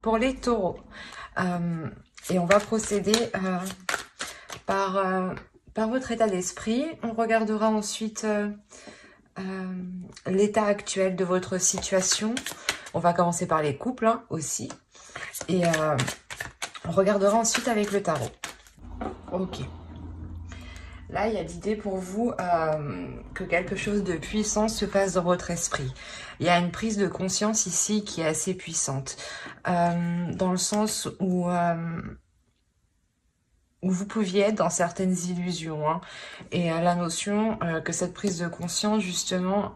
pour les taureaux. Et on va procéder par votre état d'esprit. On regardera ensuite l'état actuel de votre situation. On va commencer par les couples hein, aussi. Et on regardera ensuite avec le tarot. Ok. Là, il y a l'idée pour vous que quelque chose de puissant se passe dans votre esprit. Il y a une prise de conscience ici qui est assez puissante. Dans le sens où vous pouviez être dans certaines illusions. Hein, et la notion que cette prise de conscience, justement,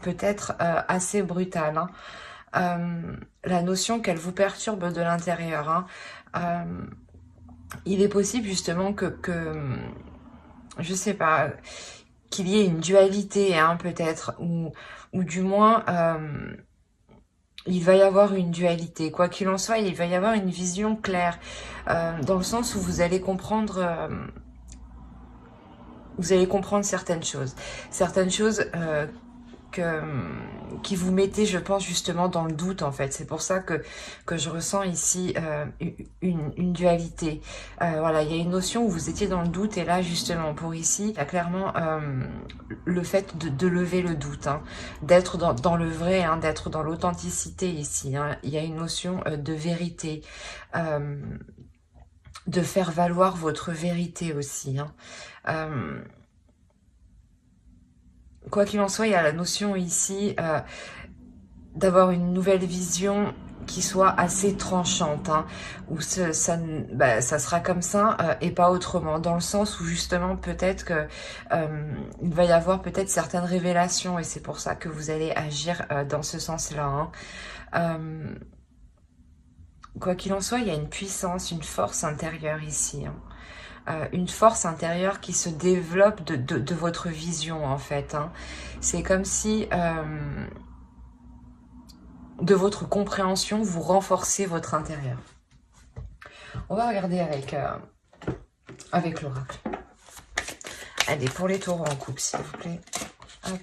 peut être assez brutale. Hein. La notion qu'elle vous perturbe de l'intérieur. Hein. Il est possible, justement, que je sais pas, qu'il y ait une dualité, hein, peut-être, ou du moins, il va y avoir une dualité. Quoi qu'il en soit, il va y avoir une vision claire, dans le sens où vous allez comprendre certaines choses. Certaines choses qui vous mettez, je pense, justement dans le doute, en fait. C'est pour ça que je ressens ici une dualité. Voilà, il y a une notion où vous étiez dans le doute, et là, justement, pour ici, il y a clairement le fait de lever le doute, hein, d'être dans le vrai, hein, d'être dans l'authenticité ici. Hein. Il y a une notion de vérité, de faire valoir votre vérité aussi. Hein. Quoi qu'il en soit, il y a la notion ici d'avoir une nouvelle vision qui soit assez tranchante, hein, où ça sera comme ça et pas autrement, dans le sens où justement peut-être que il va y avoir peut-être certaines révélations, et c'est pour ça que vous allez agir dans ce sens-là. Hein. Quoi qu'il en soit, il y a une puissance, une force intérieure ici. Hein. Une force intérieure qui se développe de votre vision, en fait. Hein. C'est comme si, de votre compréhension, vous renforcez votre intérieur. On va regarder avec l'oracle. Allez, pour les taureaux en couple, s'il vous plaît. Hop.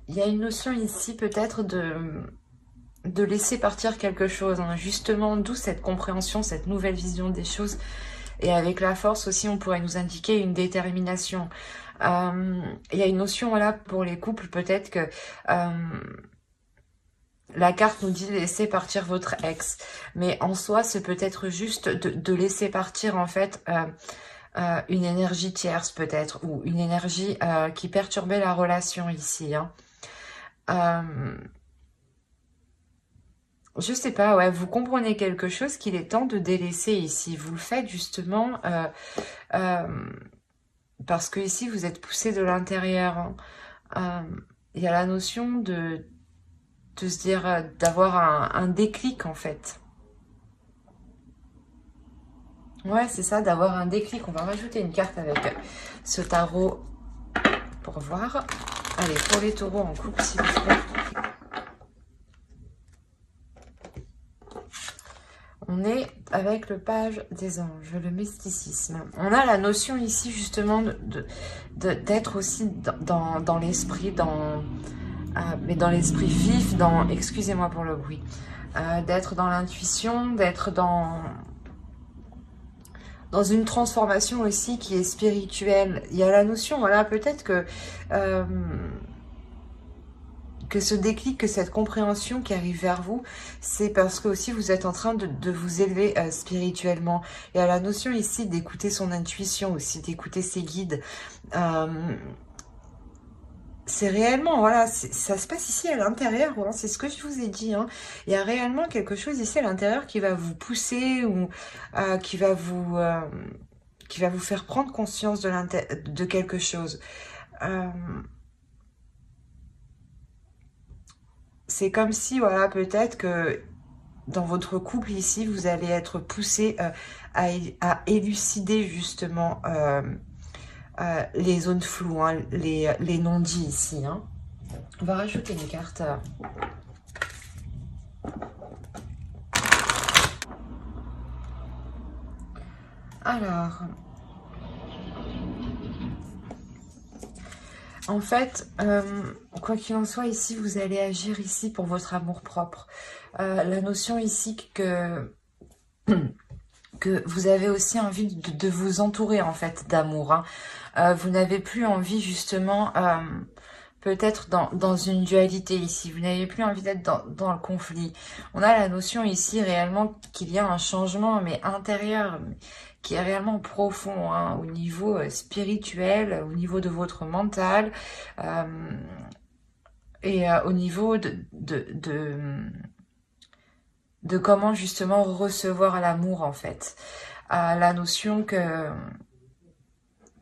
Il y a une notion ici peut-être de laisser partir quelque chose, hein. Justement, d'où cette compréhension, cette nouvelle vision des choses. Et avec la force aussi, on pourrait nous indiquer une détermination. Il y a une notion, voilà, pour les couples, peut-être que la carte nous dit laisser partir votre ex. Mais en soi, c'est peut-être juste de laisser partir, en fait, une énergie tierce, peut-être, ou une énergie qui perturbait la relation ici. Hein. Je sais pas, ouais, vous comprenez quelque chose qu'il est temps de délaisser ici. Vous le faites justement parce que ici vous êtes poussé de l'intérieur. Hein. Il y a la notion de se dire, d'avoir un déclic en fait. Ouais, c'est ça, d'avoir un déclic. On va rajouter une carte avec ce tarot pour voir. Allez, pour les taureaux en couple, s'il vous plaît. On est avec le page des anges, le mysticisme. On a la notion ici justement d'être aussi dans l'esprit, mais dans l'esprit vif, excusez-moi pour le bruit, d'être dans l'intuition, d'être dans une transformation aussi qui est spirituelle. Il y a la notion, voilà, peut-être que ce déclic, que cette compréhension qui arrive vers vous, c'est parce que aussi vous êtes en train de vous élever spirituellement. Il y a la notion ici d'écouter son intuition aussi, d'écouter ses guides. C'est réellement, voilà, ça se passe ici à l'intérieur, hein, c'est ce que je vous ai dit. Hein. Il y a réellement quelque chose ici à l'intérieur qui va vous pousser ou qui va vous faire prendre conscience de quelque chose. C'est comme si, voilà, peut-être que dans votre couple ici, vous allez être poussé à élucider justement les zones floues, hein, les non-dits ici. Hein. On va rajouter une carte. Alors, en fait, quoi qu'il en soit, ici, vous allez agir ici pour votre amour-propre. La notion ici que vous avez aussi envie de vous entourer, en fait, d'amour. Hein. Vous n'avez plus envie, justement, peut-être dans une dualité ici. Vous n'avez plus envie d'être dans le conflit. On a la notion ici, réellement, qu'il y a un changement, mais intérieur, qui est réellement profond, hein, au niveau spirituel, au niveau de votre mental, et au niveau de comment justement recevoir l'amour en fait. La notion que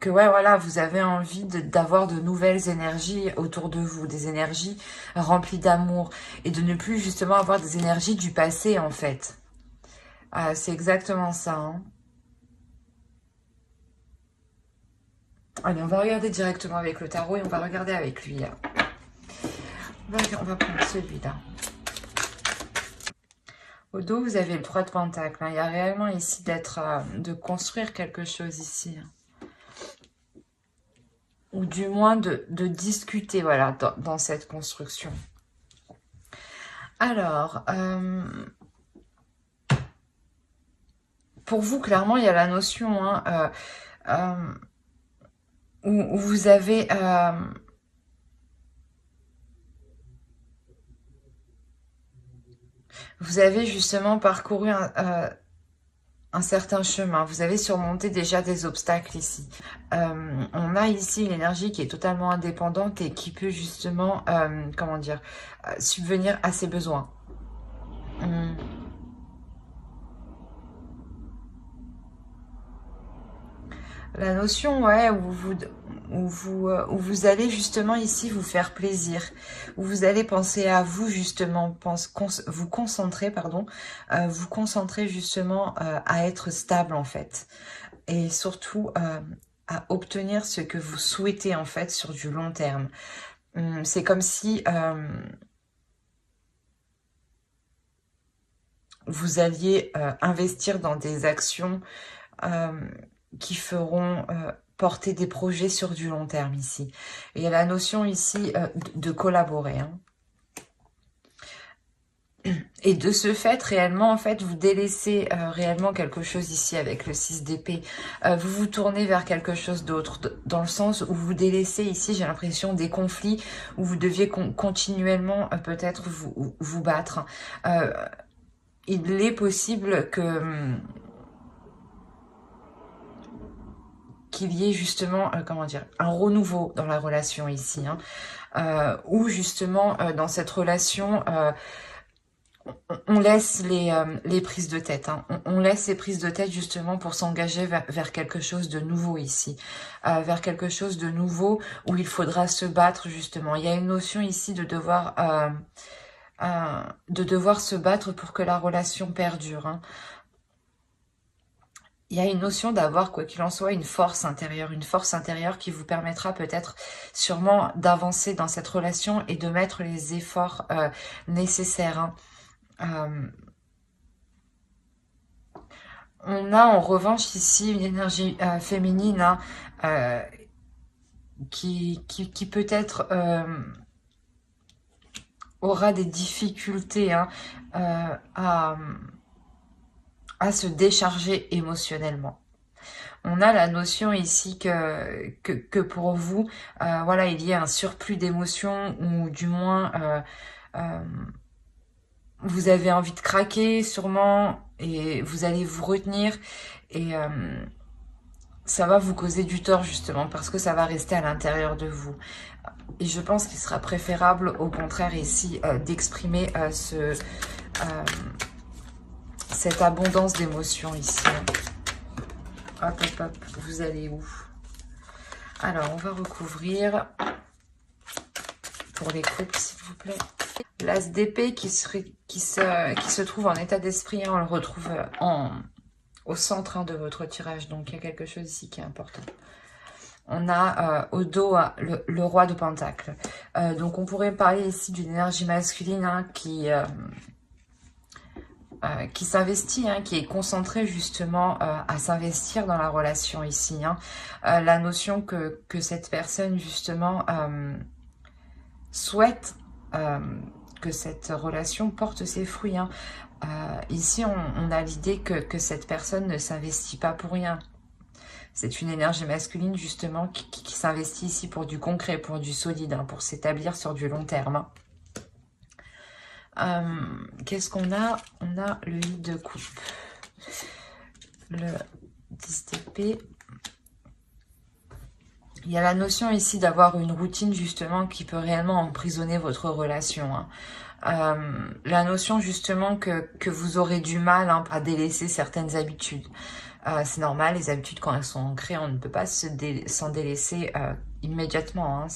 ouais voilà, vous avez envie d'avoir de nouvelles énergies autour de vous, des énergies remplies d'amour et de ne plus justement avoir des énergies du passé en fait. C'est exactement ça. Hein. Allez, on va regarder directement avec le tarot et on va regarder avec lui. Là. On va prendre celui-là. Au dos, vous avez le 3 de Pentacle. Hein. Il y a réellement ici de construire quelque chose ici. Hein. Ou du moins de discuter, voilà, dans cette construction. Alors, pour vous, clairement, il y a la notion hein, où vous avez... vous avez justement parcouru un certain chemin. Vous avez surmonté déjà des obstacles ici. On a ici une énergie qui est totalement indépendante et qui peut justement, comment dire, subvenir à ses besoins. La notion, ouais, où vous allez justement ici vous faire plaisir, où vous allez penser à vous justement, vous concentrer, pardon, vous concentrer justement à être stable en fait, et surtout à obtenir ce que vous souhaitez en fait sur du long terme. C'est comme si vous alliez investir dans des actions qui feront porter des projets sur du long terme ici. Et il y a la notion ici de collaborer. Hein. Et de ce fait, réellement, en fait, vous délaissez réellement quelque chose ici avec le 6 d'épée. Vous vous tournez vers quelque chose d'autre, dans le sens où vous délaissez ici, j'ai l'impression, des conflits où vous deviez continuellement peut-être vous battre. Il est possible que qu'il y ait justement, comment dire, un renouveau dans la relation ici, hein, où justement dans cette relation, on laisse les prises de tête, hein, on laisse ces prises de tête justement pour s'engager vers quelque chose de nouveau ici, vers quelque chose de nouveau où il faudra se battre justement. Il y a une notion ici de devoir se battre pour que la relation perdure, hein. Il y a une notion d'avoir, quoi qu'il en soit, une force intérieure qui vous permettra peut-être sûrement d'avancer dans cette relation et de mettre les efforts nécessaires. Hein. On a en revanche ici une énergie féminine hein, qui peut-être aura des difficultés hein, à se décharger émotionnellement. On a la notion ici que pour vous, voilà, il y a un surplus d'émotions ou du moins vous avez envie de craquer sûrement et vous allez vous retenir et ça va vous causer du tort justement parce que ça va rester à l'intérieur de vous. Et je pense qu'il sera préférable au contraire ici d'exprimer cette abondance d'émotions ici. Hop, hop, hop, vous allez où? Alors, on va recouvrir pour les couples, s'il vous plaît. L'as d'épée qui se trouve en état d'esprit, hein, on le retrouve au centre hein, de votre tirage. Donc, il y a quelque chose ici qui est important. On a au dos le roi de Pentacle. Donc, on pourrait parler ici d'une énergie masculine hein, qui qui s'investit, hein, qui est concentré justement à s'investir dans la relation ici. Hein. La notion que cette personne justement souhaite que cette relation porte ses fruits. Hein. Ici, on a l'idée que cette personne ne s'investit pas pour rien. C'est une énergie masculine justement qui s'investit ici pour du concret, pour du solide, hein, pour s'établir sur du long terme. Hein. Qu'est-ce qu'on a? On a le 8 de coupe, le 10 d'épée. Il y a la notion ici d'avoir une routine justement qui peut réellement emprisonner votre relation. Hein. La notion justement que vous aurez du mal, hein, à délaisser certaines habitudes. C'est normal, les habitudes quand elles sont ancrées, on ne peut pas s'en délaisser immédiatement. Hein.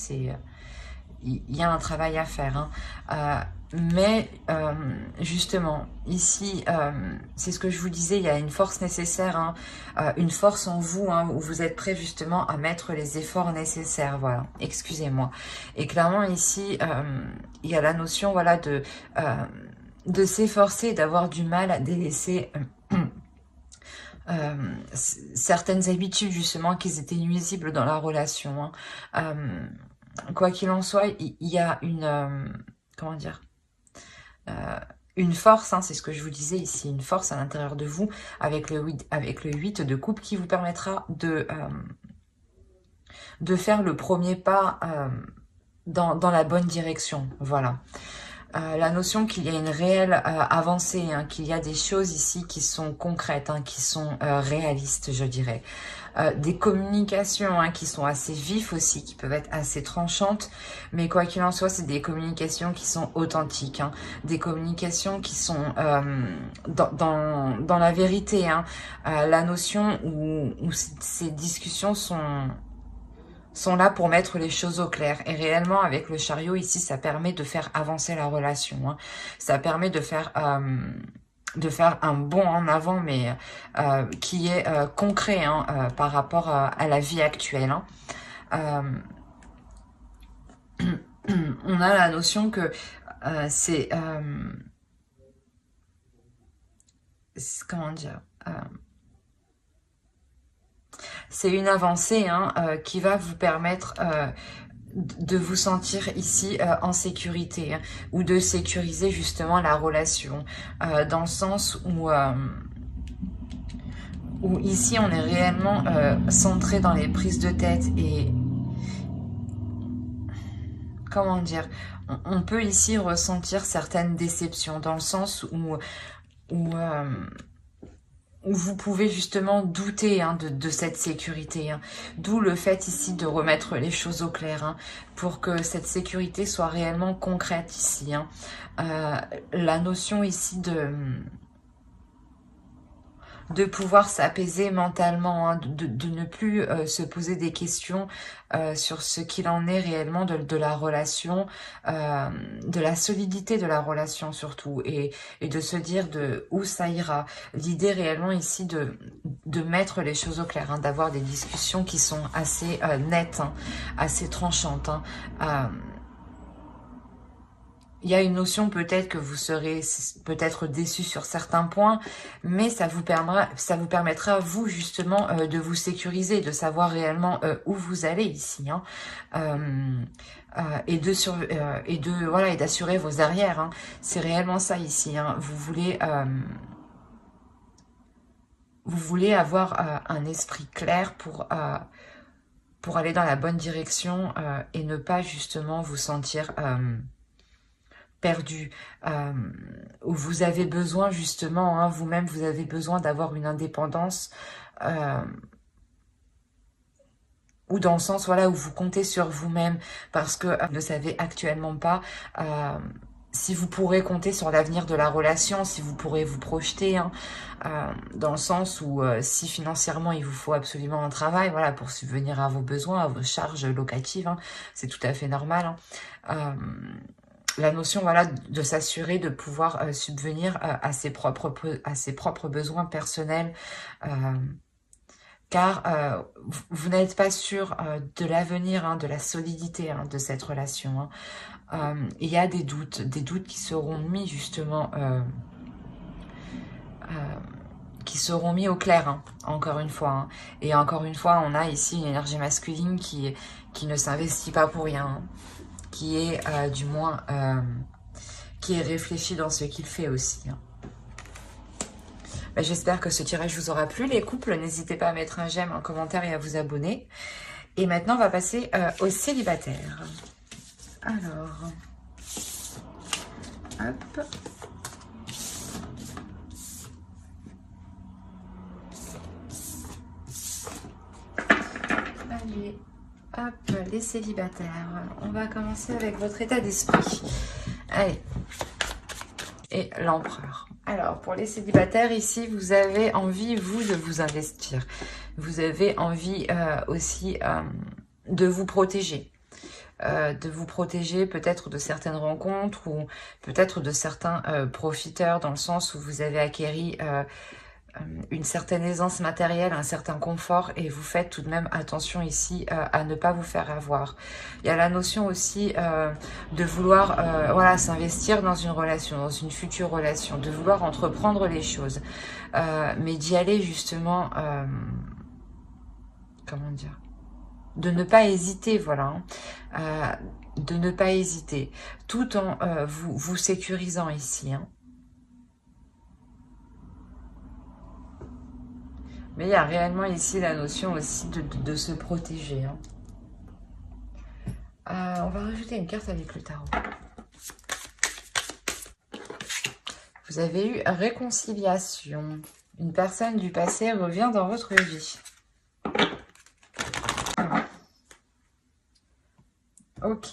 Il y a un travail à faire. Hein. Mais justement, ici, c'est ce que je vous disais, il y a une force nécessaire, hein, une force en vous, hein, où vous êtes prêt justement à mettre les efforts nécessaires, voilà, excusez-moi. Et clairement ici, il y a la notion, voilà, de s'efforcer, d'avoir du mal à délaisser certaines habitudes justement qui étaient nuisibles dans la relation. Hein. Quoi qu'il en soit, il y a une... comment dire, une force, hein, c'est ce que je vous disais ici, une force à l'intérieur de vous avec le 8 de coupe qui vous permettra de faire le premier pas dans la bonne direction. Voilà. La notion qu'il y a une réelle avancée, hein, qu'il y a des choses ici qui sont concrètes, hein, qui sont réalistes, je dirais. Des communications, hein, qui sont assez vives aussi, qui peuvent être assez tranchantes, mais quoi qu'il en soit, c'est des communications qui sont authentiques, hein, des communications qui sont dans la vérité. Hein. La notion où ces discussions sont là pour mettre les choses au clair. Et réellement, avec le chariot, ici, ça permet de faire avancer la relation. Hein. Ça permet de faire un bond en avant, mais qui est concret, hein, par rapport à la vie actuelle. Hein. On a la notion que c'est... comment dire c'est une avancée, hein, qui va vous permettre de vous sentir ici en sécurité, hein, ou de sécuriser justement la relation, dans le sens où ici on est réellement centré dans les prises de tête et comment dire, on peut ici ressentir certaines déceptions dans le sens où vous pouvez justement douter, hein, de cette sécurité. Hein. D'où le fait ici de remettre les choses au clair, hein, pour que cette sécurité soit réellement concrète ici. Hein. La notion ici de pouvoir s'apaiser mentalement, hein, de ne plus se poser des questions sur ce qu'il en est réellement de la relation, de la solidité de la relation surtout, et de se dire de où ça ira. L'idée réellement ici de mettre les choses au clair, hein, d'avoir des discussions qui sont assez nettes, hein, assez tranchantes. Hein. Il y a une notion peut-être que vous serez peut-être déçu sur certains points, mais ça vous permettra vous justement de vous sécuriser, de savoir réellement où vous allez ici, hein, et d'assurer vos arrières. Hein. C'est réellement ça ici. Hein. Vous voulez avoir un esprit clair pour aller dans la bonne direction et ne pas justement vous sentir perdu, où vous avez besoin justement, hein, vous-même, vous avez besoin d'avoir une indépendance, ou dans le sens, voilà, où vous comptez sur vous-même, parce que vous ne savez actuellement pas si vous pourrez compter sur l'avenir de la relation, si vous pourrez vous projeter, hein, dans le sens où si financièrement il vous faut absolument un travail, voilà, pour subvenir à vos besoins, à vos charges locatives, hein, c'est tout à fait normal. Hein. La notion, voilà, de s'assurer de pouvoir subvenir à ses propres besoins personnels, car vous n'êtes pas sûr de l'avenir, hein, de la solidité, hein, de cette relation. Hein. Il y a des doutes qui seront mis justement qui seront mis au clair, hein, encore une fois. Hein. Et encore une fois, on a ici une énergie masculine qui ne s'investit pas pour rien, hein, qui est du moins qui est réfléchi dans ce qu'il fait aussi. Hein. Ben, j'espère que ce tirage vous aura plu. Les couples, n'hésitez pas à mettre un j'aime, un commentaire et à vous abonner. Et maintenant, on va passer aux célibataires. Alors, hop. Allez, hop, les célibataires. On va commencer avec votre état d'esprit. Allez. Et l'empereur. Alors, pour les célibataires, ici, vous avez envie, vous, de vous investir. Vous avez envie aussi de vous protéger. De vous protéger peut-être de certaines rencontres ou peut-être de certains profiteurs, dans le sens où vous avez acquéri une certaine aisance matérielle, un certain confort, et vous faites tout de même attention ici à ne pas vous faire avoir. Il y a la notion aussi de vouloir voilà, s'investir dans une relation, dans une future relation, de vouloir entreprendre les choses, mais d'y aller justement, comment dire, de ne pas hésiter, voilà, hein, de ne pas hésiter, tout en vous sécurisant ici, hein. Mais il y a réellement ici la notion aussi de se protéger. Hein. On va rajouter une carte avec le tarot. Vous avez eu réconciliation. Une personne du passé revient dans votre vie. Ok.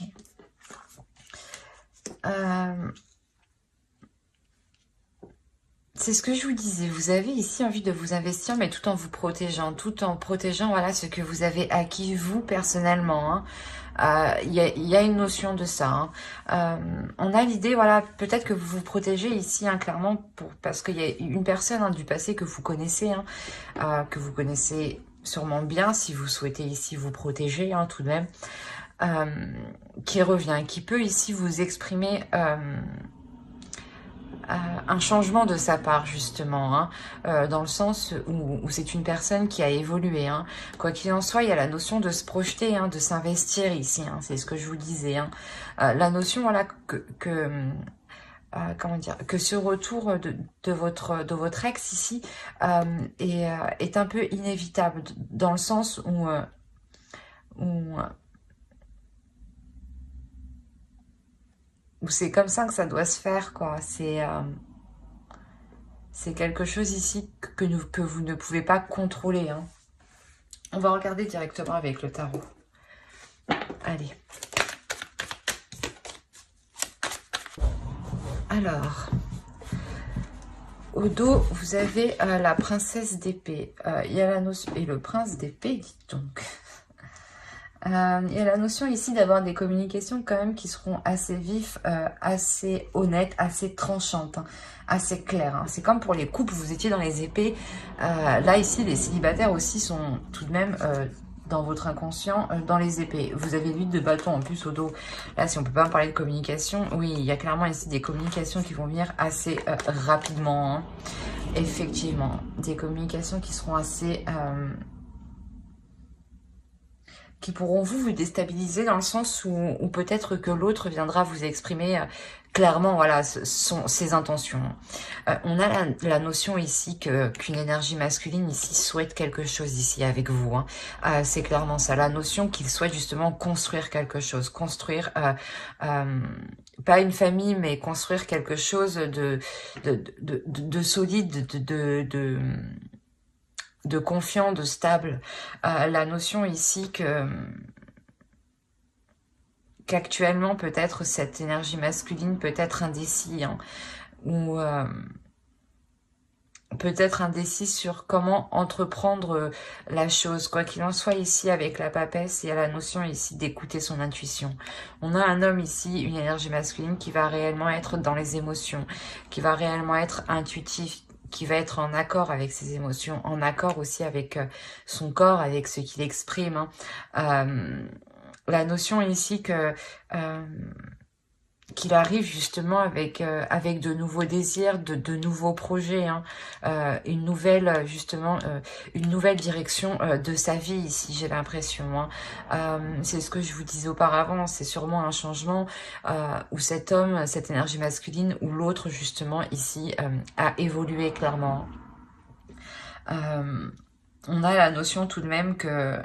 C'est ce que je vous disais, vous avez ici envie de vous investir, mais tout en vous protégeant, voilà, ce que vous avez acquis vous personnellement. Hein. Il y a une notion de ça. Hein. On a l'idée, voilà, peut-être que vous vous protégez ici, hein, clairement, parce qu'il y a une personne du passé que vous connaissez, hein, que vous connaissez sûrement bien, si vous souhaitez ici vous protéger, hein, tout de même, qui revient, qui peut ici vous exprimer... un changement de sa part, justement, hein, dans le sens où c'est une personne qui a évolué. Hein. Quoi qu'il en soit, il y a la notion de se projeter, hein, de s'investir ici, hein, c'est ce que je vous disais. Hein. La notion, voilà, comment dire, que ce retour de votre ex ici est un peu inévitable, dans le sens où c'est comme ça que ça doit se faire, quoi. C'est quelque chose ici que vous ne pouvez pas contrôler. Hein. On va regarder directement avec le tarot. Allez. Alors, au dos, vous avez la princesse d'épée. Il y a la notion... Et le prince d'épée, dites donc. Il y a la notion ici d'avoir des communications quand même qui seront assez vives, assez honnêtes, assez tranchantes, hein, assez claires. Hein. C'est comme pour les couples, vous étiez dans les épées. Là, ici, les célibataires aussi sont tout de même dans votre inconscient, dans les épées. Vous avez l'huile de bâton en plus au dos. Là, si on peut pas parler de communication, oui, il y a clairement ici des communications qui vont venir assez rapidement. Hein. Effectivement, des communications qui seront assez... qui pourront vous déstabiliser dans le sens où peut-être que l'autre viendra vous exprimer clairement, voilà, ses intentions. On a la notion ici qu'une énergie masculine ici souhaite quelque chose ici avec vous. Hein. C'est clairement ça, la notion qu'il souhaite justement construire quelque chose, construire pas une famille, mais construire quelque chose de solide, de confiant, de stable. La notion ici qu'actuellement peut-être cette énergie masculine peut être indécis, hein, ou peut-être indécis sur comment entreprendre la chose. Quoi qu'il en soit, ici avec la papesse, il y a la notion ici d'écouter son intuition. On a un homme ici, une énergie masculine qui va réellement être dans les émotions, qui va réellement être intuitif, qui va être en accord avec ses émotions, en accord aussi avec son corps, avec ce qu'il exprime. Hein. La notion ici qu'il arrive justement avec de nouveaux désirs, de nouveaux projets, hein, une nouvelle justement une nouvelle direction de sa vie ici, j'ai l'impression, hein. C'est ce que je vous disais auparavant, c'est sûrement un changement où cet homme, cette énergie masculine, ou l'autre justement ici a évolué clairement. On a la notion tout de même que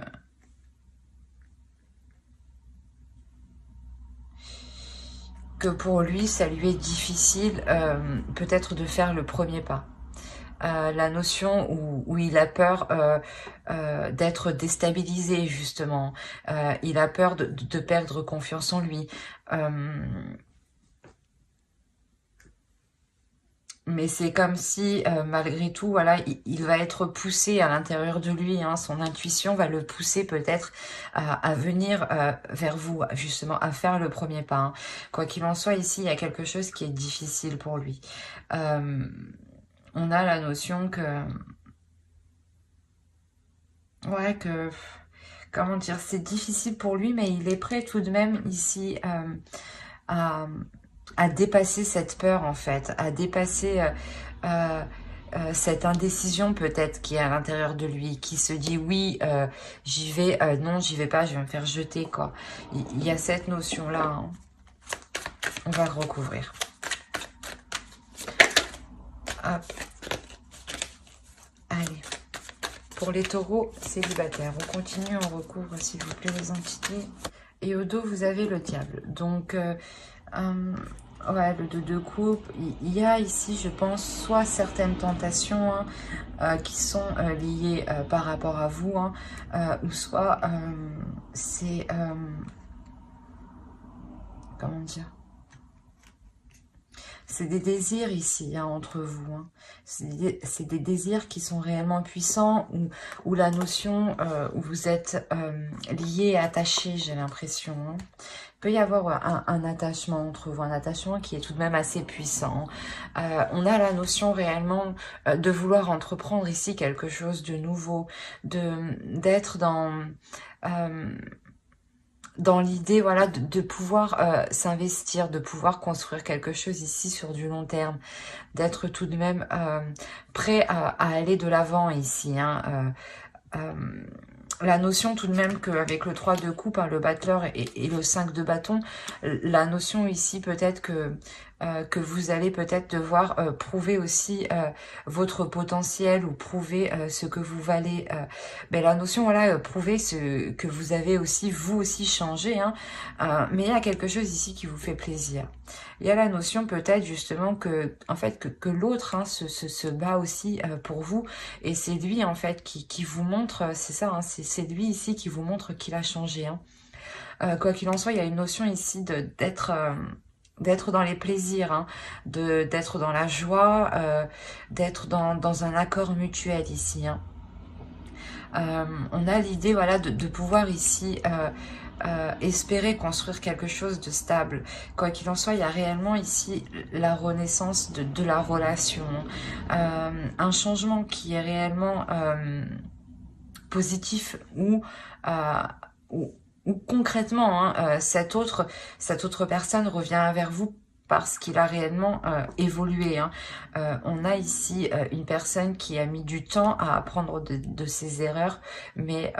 pour lui, ça lui est difficile peut-être de faire le premier pas. La notion où il a peur d'être déstabilisé, justement. Il a peur de perdre confiance en lui. Mais c'est comme si, malgré tout, voilà, il va être poussé à l'intérieur de lui, hein, son intuition va le pousser peut-être à venir vers vous, justement, à faire le premier pas, hein. Quoi qu'il en soit, ici, il y a quelque chose qui est difficile pour lui. On a la notion que... Ouais, comment dire, c'est difficile pour lui, mais il est prêt tout de même ici à, à dépasser cette peur, en fait, à dépasser euh, cette indécision peut-être qui est à l'intérieur de lui, qui se dit oui, j'y vais, non, j'y vais pas, je vais me faire jeter, quoi. Il y a cette notion-là, hein. On va le recouvrir. Hop. Allez. Pour les taureaux célibataires, on continue, on recouvre s'il vous plaît les entités. Et au dos, vous avez le diable. Donc, ouais, le 2 de coupe. Il y a ici, je pense, soit certaines tentations qui sont liées par rapport à vous, hein, ou soit c'est... comment dire, c'est des désirs ici, hein, entre vous, hein. C'est des désirs qui sont réellement puissants, où la notion où vous êtes liés, attachés, j'ai l'impression, hein. Il peut y avoir un attachement entre vous, un attachement qui est tout de même assez puissant. On a la notion réellement de vouloir entreprendre ici quelque chose de nouveau, d'être dans l'idée, voilà, de pouvoir s'investir, de pouvoir construire quelque chose ici sur du long terme, d'être tout de même prêt à aller de l'avant ici, hein. La notion tout de même qu'avec le 3 de coupe, hein, le battleur et le 5 de bâton, la notion ici peut-être que vous allez peut-être devoir prouver aussi votre potentiel ou prouver ce que vous valez. Ben, la notion, voilà, prouver ce que vous avez aussi, vous aussi changé, hein. Mais il y a quelque chose ici qui vous fait plaisir. Il y a la notion peut-être justement que, en fait, que l'autre hein, se bat aussi pour vous. Et c'est lui en fait qui vous montre, c'est ça, hein, c'est lui ici qui vous montre qu'il a changé, hein. Quoi qu'il en soit, il y a une notion ici d'être dans les plaisirs, hein, d'être dans la joie, d'être dans un accord mutuel ici, hein. On a l'idée, voilà, de pouvoir ici espérer construire quelque chose de stable. Quoi qu'il en soit, il y a réellement ici la renaissance de la relation, un changement qui est réellement positif ou concrètement, hein, cette autre personne revient vers vous parce qu'il a réellement évolué, hein. On a ici une personne qui a mis du temps à apprendre de ses erreurs, mais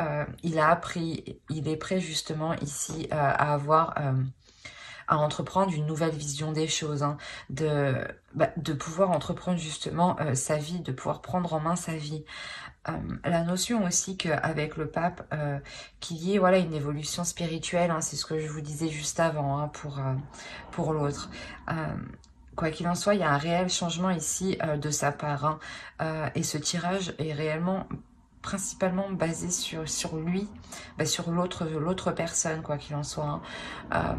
il a appris, il est prêt justement ici à avoir... à entreprendre une nouvelle vision des choses, hein, de pouvoir entreprendre justement sa vie, de pouvoir prendre en main sa vie. La notion aussi qu'avec le pape, qu'il y ait voilà, une évolution spirituelle, hein, c'est ce que je vous disais juste avant hein, pour l'autre. Quoi qu'il en soit, il y a un réel changement ici de sa part, hein, et ce tirage est réellement principalement basé sur lui, sur l'autre personne, quoi qu'il en soit, hein.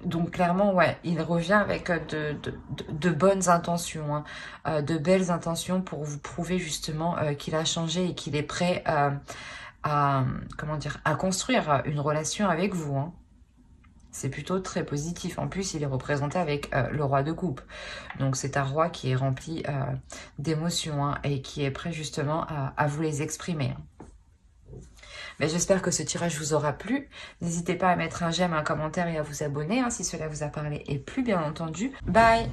Donc clairement, ouais, il revient avec de bonnes intentions, hein, de belles intentions pour vous prouver justement qu'il a changé et qu'il est prêt comment dire, à construire une relation avec vous, hein. C'est plutôt très positif. En plus, il est représenté avec le roi de coupe. Donc, c'est un roi qui est rempli d'émotions hein, et qui est prêt justement à vous les exprimer. Mais j'espère que ce tirage vous aura plu. N'hésitez pas à mettre un j'aime, un commentaire et à vous abonner, hein, si cela vous a parlé et plu, bien entendu. Bye!